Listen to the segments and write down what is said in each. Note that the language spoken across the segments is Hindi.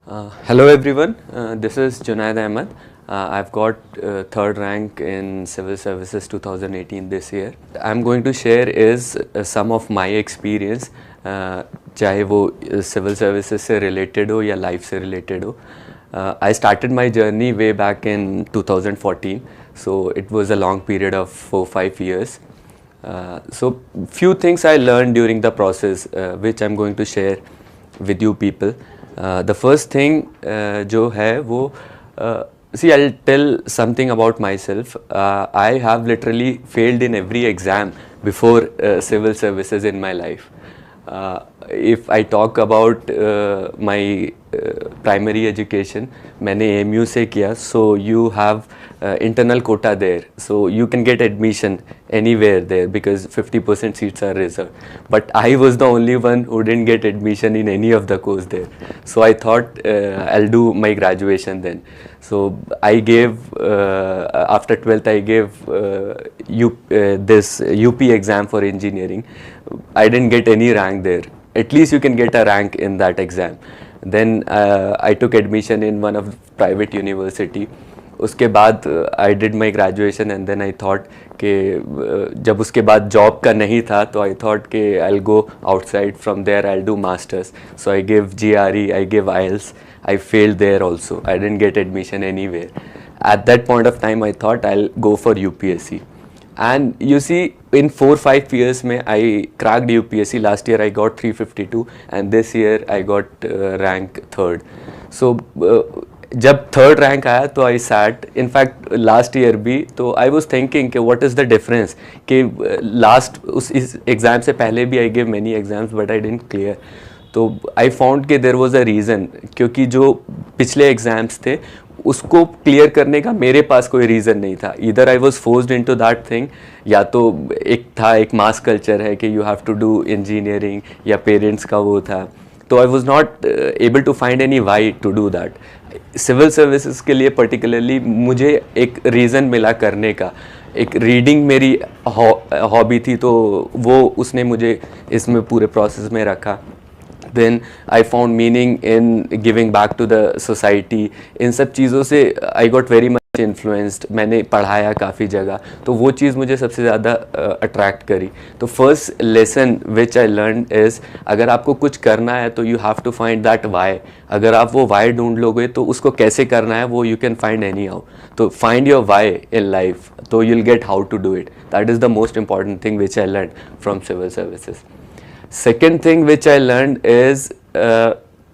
Hello everyone, this is Junaid Ahmed. I've got third rank in Civil Services 2018 this year. I'm going to share is some of my experience, चाहे वो civil services से related हो या life से related हो. I started my journey way back in 2014, so it was a long period of 4-5 years. So few things I learned during the process, which I'm going to share with you people. The first thing जो है वो see, I'll tell something about myself. I have literally failed in every exam before civil services in my life. If I talk about my primary education, मैंने AMU से किया, so you have internal quota there, so you can get admission anywhere there because 50% seats are reserved. But I was the only one who didn't get admission in any of the course there. So I thought I'll do my graduation then. So I gave after 12th I gave this UP exam for engineering. I didn't get any rank there. At least you can get a rank in that exam. Then I took admission in one of private university. उसके बाद I did my graduation and then I thought कि जब उसके बाद जॉब का नहीं था तो आई थॉट कि I go outside from there I do masters. So I give GRE, I give IELTS. I failed there also. I didn't get admission anywhere. At that point of time, I thought I'll go for UPSC. And you see, in 4-5 years, I cracked UPSC. Last year, I got 352, and this year, I got rank 3rd. So, जब थर्ड रैंक आया तो I sat in fact last year भी तो आई वॉज थिंकिंग कि व्हाट इज़ द डिफरेंस कि लास्ट इस एग्ज़ाम से पहले भी I give many exams but I didn't clear. तो आई फाउंड कि देयर वाज अ रीज़न, क्योंकि जो पिछले एग्ज़ाम्स थे उसको क्लियर करने का मेरे पास कोई रीज़न नहीं था. Either I was forced into that thing, या तो एक मास कल्चर है कि you have to do engineering, या पेरेंट्स का वो था. तो I was not able to find any why to do that. Civil services के लिए पर्टिकुलरली मुझे एक रीज़न मिला करने का. एक रीडिंग मेरी हॉबी थी, तो वो उसने मुझे इसमें पूरे प्रोसेस में रखा. Then I found meaning in giving back to the society. इन सब चीज़ों से I got very much influenced. मैंने पढ़ाया काफ़ी जगह, तो वो चीज़ मुझे सबसे ज़्यादा अट्रैक्ट करी. तो first lesson which I learn is, अगर आपको कुछ करना है तो you have to find that why. अगर आप वो वाई ढूंढ लोगे तो उसको कैसे करना है वो you can find anyhow. तो find your why in life, तो you will get how to do it. That is the most important thing which I learn from civil services. Second thing which I learn is,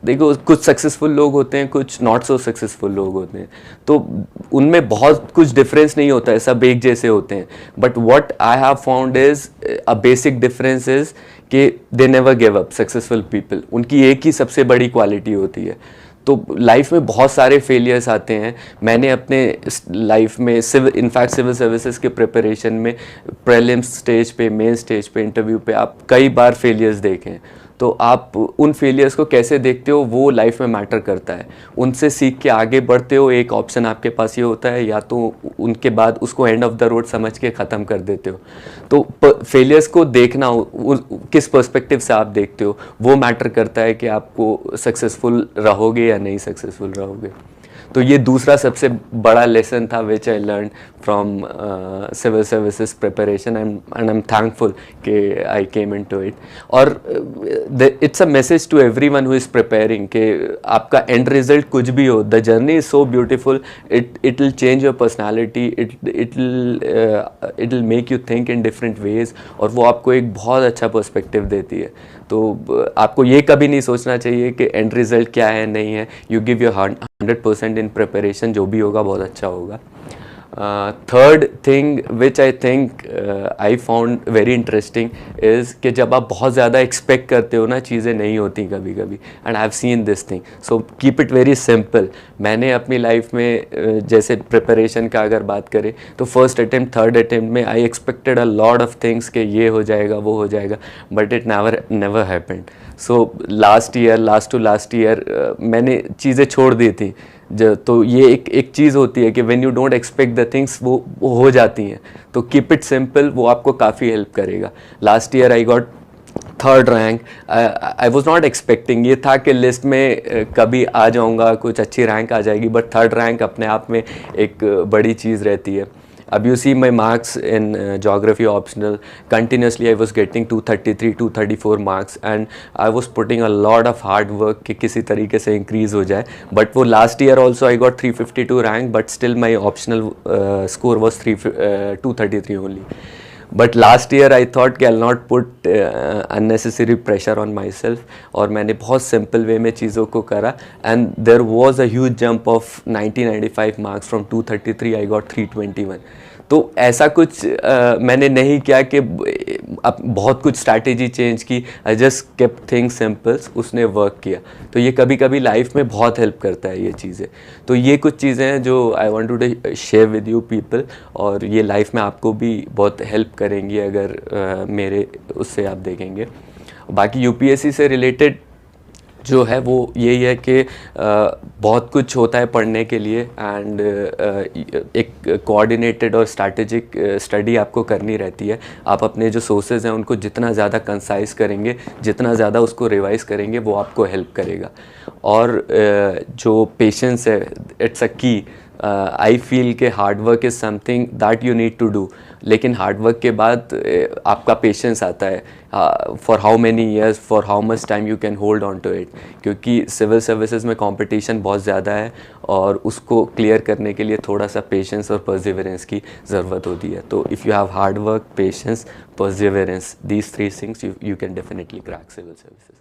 देखो कुछ सक्सेसफुल लोग होते हैं, कुछ नॉट सो सक्सेसफुल लोग होते हैं, तो उनमें बहुत कुछ डिफरेंस नहीं होता है, सब एक जैसे होते हैं. But what I have found is a basic difference is कि they never give up. Successful people, उनकी एक ही सबसे बड़ी क्वालिटी होती है. तो लाइफ में बहुत सारे फेलियर्स आते हैं. मैंने अपने लाइफ में इनफैक्ट सिविल सर्विसेज के प्रिपरेशन में प्रीलिम्स स्टेज पे, मेन स्टेज पे, इंटरव्यू पे आप कई बार फेलियर्स देखे हैं. तो आप उन फेलियर्स को कैसे देखते हो वो लाइफ में मैटर करता है. उनसे सीख के आगे बढ़ते हो. एक ऑप्शन आपके पास ये होता है, या तो उनके बाद उसको एंड ऑफ द रोड समझ के ख़त्म कर देते हो. तो फेलियर्स को देखना, किस पर्सपेक्टिव से आप देखते हो वो मैटर करता है कि आपको सक्सेसफुल रहोगे या नहीं सक्सेसफुल रहोगे. तो ये दूसरा सबसे बड़ा लेसन था which I learn from civil services preparation, and I am thankful कि आई केम इनटू इट. और it's a message to everyone who is preparing कि आपका एंड रिजल्ट कुछ भी हो, the journey is so beautiful. It will change your personality, it will make you think in different ways, और वो आपको एक बहुत अच्छा पर्सपेक्टिव देती है. तो आपको ये कभी नहीं सोचना चाहिए कि एंड रिजल्ट क्या है नहीं है. You give your 100% in preparation, जो भी होगा बहुत अच्छा होगा. Third thing which I think I found very interesting is कि जब आप बहुत ज़्यादा एक्सपेक्ट करते हो ना, चीज़ें नहीं होती कभी कभी. And I have seen this thing, so keep it very simple. मैंने अपनी लाइफ में जैसे प्रिपरेशन का अगर बात करें तो फर्स्ट अटेम्प्ट, थर्ड अटेम्प्ट में I expected a lot of things कि ये हो जाएगा वो हो जाएगा, but it never happened. So last to last year मैंने चीज़ें छोड़ दी थी. तो ये एक चीज़ होती है कि when you don't expect the things वो हो जाती हैं. तो कीप इट सिंपल, वो आपको काफ़ी हेल्प करेगा. Last year I got third rank, I was not expecting, ये था कि लिस्ट में कभी आ जाऊंगा, कुछ अच्छी रैंक आ जाएगी, बट थर्ड रैंक अपने आप में एक बड़ी चीज़ रहती है. अब you see my marks in geography optional, continuously I was getting 233 234 marks and I was putting a lot of hard work कि किसी तरीके से increase हो जाए. But वो last year also I got 352 rank, but still my optional score was 233 only. But last year I thought कि I will not put unnecessary pressure on myself, और मैंने बहुत सिंपल वे में चीज़ों को करा and there was a huge jump of 90-95 marks from 233 I got 321. तो ऐसा कुछ मैंने नहीं किया कि अब बहुत कुछ स्ट्रैटेजी चेंज की, I just kept things symbols, उसने वर्क किया. तो ये कभी कभी लाइफ में बहुत हेल्प करता है ये चीज़ें. तो ये कुछ चीज़ें हैं जो I want to share with you people, और ये लाइफ में आपको भी बहुत हेल्प करेंगी अगर मेरे उससे आप देखेंगे. बाकी यूपीएससी से रिलेटेड जो है वो यही है कि बहुत कुछ होता है पढ़ने के लिए, एंड एक कोऑर्डिनेटेड और स्ट्रैटेजिक स्टडी आपको करनी रहती है. आप अपने जो सोर्सेज हैं उनको जितना ज़्यादा कंसाइज करेंगे, जितना ज़्यादा उसको रिवाइज करेंगे, वो आपको हेल्प करेगा. और जो पेशेंस है, it's a key. I feel कि hard work is something that you need to do, लेकिन हार्ड वर्क के बाद आपका पेशेंस आता है. For how many years, for how much time you can hold on to it, क्योंकि सिविल सर्विसेज में कंपटीशन बहुत ज़्यादा है और उसको क्लियर करने के लिए थोड़ा सा पेशेंस और परसिवरेंस की ज़रूरत होती है. तो if you have hard work, patience, perseverance, these three things, you can definitely crack civil services.